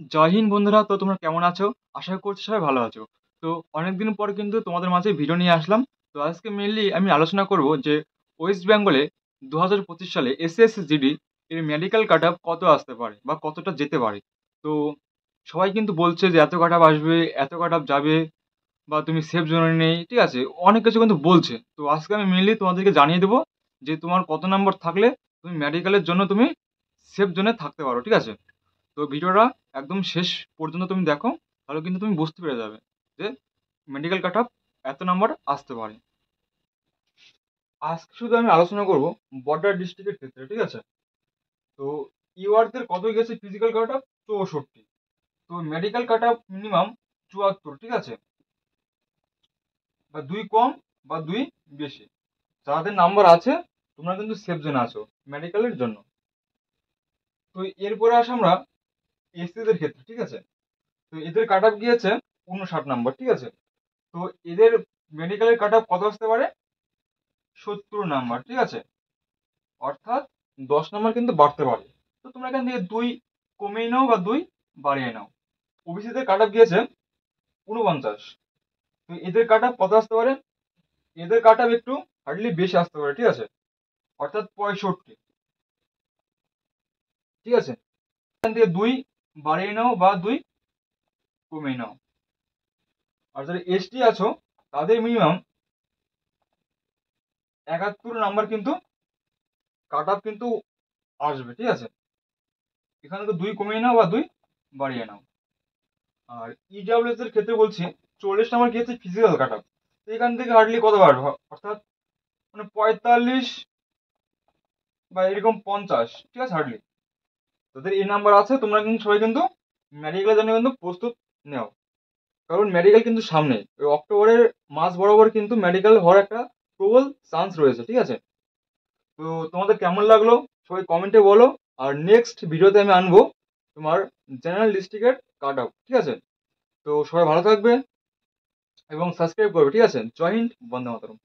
জয় হিন্দ বন্ধুরা। তো তোমরা কেমন আছো? আশা করছি সবাই ভালো আছো। তো অনেকদিন পর কিন্তু তোমাদের মাঝে ভিডিও নিয়ে আসলাম। তো আজকে মেনলি আমি আলোচনা করব যে ওয়েস্ট বেঙ্গলে 2025 সালে এসএসসি জিডি এর মেডিকেল কাট অফ কত আসতে পারে বা কতটা যেতে পারে। তো সবাই কিন্তু বলছে যে এত কাট অফ আসবে, এত কাট অফ যাবে, বা তুমি সেফ জোনে নেই, ঠিক আছে, অনেক কিছু কিন্তু বলছে। তো আজকে আমি মেনলি তোমাদেরকে জানিয়ে দেবো যে তোমার কত নাম্বার থাকলে তুমি মেডিকেলের জন্য তুমি সেফ জোনে থাকতে পারো, ঠিক আছে। তো ভিডিওটা একদম শেষ পর্যন্ত তুমি দেখো, তাহলে কিন্তু তুমি বুঝতে পেরে যাবে যে মেডিকেল কাট অফ এত নাম্বার আসতে পারে। আজকে শুধু আমি আলোচনা করব বর্ডার ডিস্ট্রিক্টের ক্ষেত্রে, ঠিক আছে। তো ইউআরদের কত গেছে ফিজিক্যাল কাট অফ? 64। তো মেডিকেল কাট অফ মিনিমাম 74, ঠিক আছে, বা দুই কম বা দুই বেশি। যাদের নাম্বার আছে তোমরা কিন্তু সেফ জোনে আছো মেডিকেলের জন্য। তো এরপরে আসে আমরা এসসিদের ক্ষেত্রে, ঠিক আছে। তো এদের কাট অফ গিয়েছে 59 নাম্বার, ঠিক আছে। তো এদের মেডিকেলের কাট অফ কত আসতে পারে? 70 নাম্বার, ঠিক আছে। অর্থাৎ 10 নাম্বার কিন্তু বাড়তে পারে। তো তোমরা এখান থেকে দুই কমিয়ে নাও বা দুই বাড়িয়ে নাও। ওবিসিদের কাট অফ গিয়েছে 49। তো এদের কাট অফ কত আসতে পারে? এদের কাট অফ একটু হার্ডলি বেশি আসতে পারে, ঠিক আছে, অর্থাৎ 65, ঠিক আছে। এখান থেকে দুই বাড়িয়ে নাও বা দুই কমিয়ে নাও। আর যারা এসটি আছো তাদের মিনিমাম 71 নাম্বার কিন্তু কাট অফ কিন্তু আসবে, ঠিক আছে। এখানে তো দুই কমিয়ে নাও বা দুই বাড়িয়ে নাও। আর ইডাব্লিউএস এর ক্ষেত্রে বলছি 40 নাম্বার কি হচ্ছে ফিজিক্যাল কাট অফ। তো এখান থেকে হার্ডলি কত বাড়বে? অর্থাৎ মানে 45 বা এরকম 50, ঠিক আছে, হার্ডলি। তোদের এই নাম্বার আছে, তোমরা কিন্তু সবাই কিন্তু মেডিকেলের জন্য কিন্তু প্রস্তুত নেও। কারণ মেডিকেল কিন্তু সামনে, ওই অক্টোবরের মাস বরাবর কিন্তু মেডিকেল হওয়ার একটা প্রবল চান্স রয়েছে, ঠিক আছে। তো তোমাদের কেমন লাগলো সবাই কমেন্টে বলো। আর নেক্সট ভিডিওতে আমি আনবো তোমার জেনারেল ডিস্ট্রিক্টের কাট অফ, ঠিক আছে। তো সবাই ভালো থাকবে এবং সাবস্ক্রাইব করবে, ঠিক আছে। জয় হিন্দ, বন্দে মাতরম।